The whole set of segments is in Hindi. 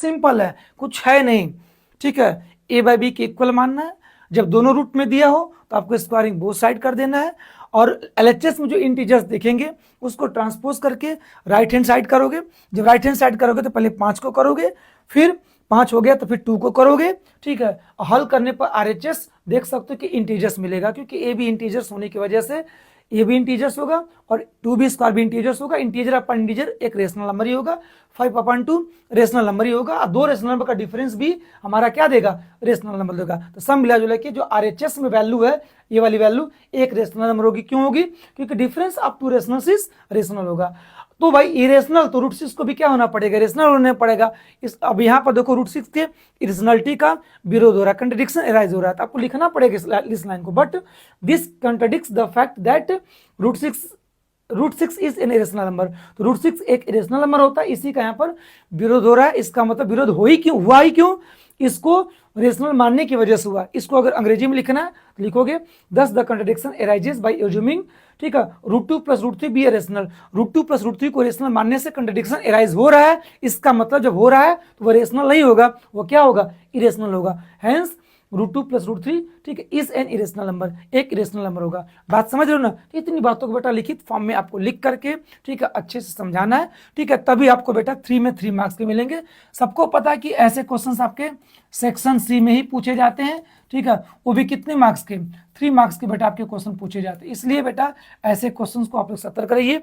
सिंपल है, कुछ है नहीं, ठीक है। ए बाई बी के इक्वल मानना है, जब दोनों रूट में दिया हो तो आपको स्क्वायरिंग बोथ साइड कर देना है, और एलएचएस में जो इंटीजर्स देखेंगे उसको ट्रांसपोज करके राइट हैंड साइड करोगे। जब राइट हैंड साइड करोगे तो पहले 5 को करोगे, फिर 5 हो गया तो फिर 2 को करोगे, ठीक है। हल करने पर आरएचएस देख सकते हो कि इंटीजर्स मिलेगा, क्योंकि ए भी इंटीजर्स होने की वजह से ए भी इंटीजर्स होगा और 2b स्क्वायर भी इंटीजर्स होगा। इंटीजर अपन इंटीजर एक रेशनल नंबर ही होगा, 5/2 रेशनल नंबर ही होगा, और दो रेशनल नंबर का डिफरेंस भी हमारा क्या देगा, रेशनल नंबर देगा। तो सब मिला जुला के जो आरएचएस में वैल्यू है, ये वाली वैल्यू एक रेशनल नंबर होगी। क्यों होगी? क्योंकि difference of two rational is rational होगा। तो भाई इरेशनल, तो √6 को भी क्या होना पड़ेगा, रेशनल होना पड़ेगा। इस अब यहाँ पर देखो √6 के इरेशनलिटी का विरोध हो रहा है, कंट्रडिक्शन एराइज हो रहा है, तो आपको लिखना पड़ेगा इस लाइन को। But this contradicts the fact that √6 is an irrational number. तो √6 एक इरेशनल नंबर होता है, इसी का यहाँ पर विरोध हो रहा है। इसका मतलब विरोध हुआ ही क्यों, इसको रेशनल मानने की वजह से हुआ। इसको अगर अंग्रेजी में लिखना है तो लिखोगे thus the contradiction arises by assuming, ठीक है, √2 + √3 बी ए रेशनल। √2 + √3 को रेशनल मानने से कंट्रडिक्शन एराइज हो रहा है। इसका मतलब जब हो रहा है तो वो रेशनल नहीं होगा, वो क्या होगा, इरेशनल होगा। हेंस √2 + √3, ठीक है, इज एन इरेशनल नंबर, एक इरेशनल नंबर होगा। बात समझ रहे हो ना? इतनी बातों को बेटा लिखित फॉर्म में आपको लिख करके, ठीक है, अच्छे से समझाना है, ठीक है, तभी आपको बेटा 3 में 3 मार्क्स के मिलेंगे। सबको पता है कि ऐसे क्वेश्चंस आपके सेक्शन सी में ही पूछे जाते हैं, ठीक है, वो भी कितने मार्क्स के, 3 मार्क्स के बेटा आपके क्वेश्चन पूछे जाते हैं। इसलिए बेटा ऐसे क्वेश्चन को आप लोग सतर्क रहिए।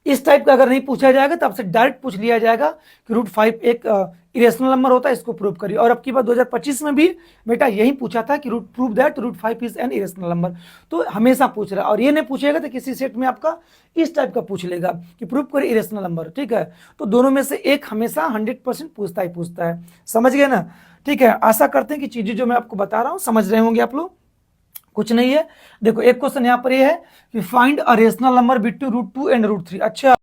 इस टाइप का अगर नहीं पूछा जाएगा तो आपसे डायरेक्ट पूछ लिया जाएगा कि √5 एक इरेशनल नंबर होता है, इसको प्रूव करिए। और अब की बात 2025 में भी बेटा यही पूछा था कि prove that √5 is an irrational number. तो हमेशा पूछ रहा है, और ये नहीं पूछेगा तो किसी सेट में आपका इस टाइप का पूछ लेगा कि प्रूव करिए इरेशनल नंबर, ठीक है। तो दोनों में से एक हमेशा 100% पूछता है। समझ गए ना? ठीक है, आशा करते हैं कि चीजें जो मैं आपको बता रहा हूँ समझ रहे होंगे आप लोग। कुछ नहीं है, देखो एक क्वेश्चन यहाँ पर ये है कि find a rational number between √2 and √3। अच्छा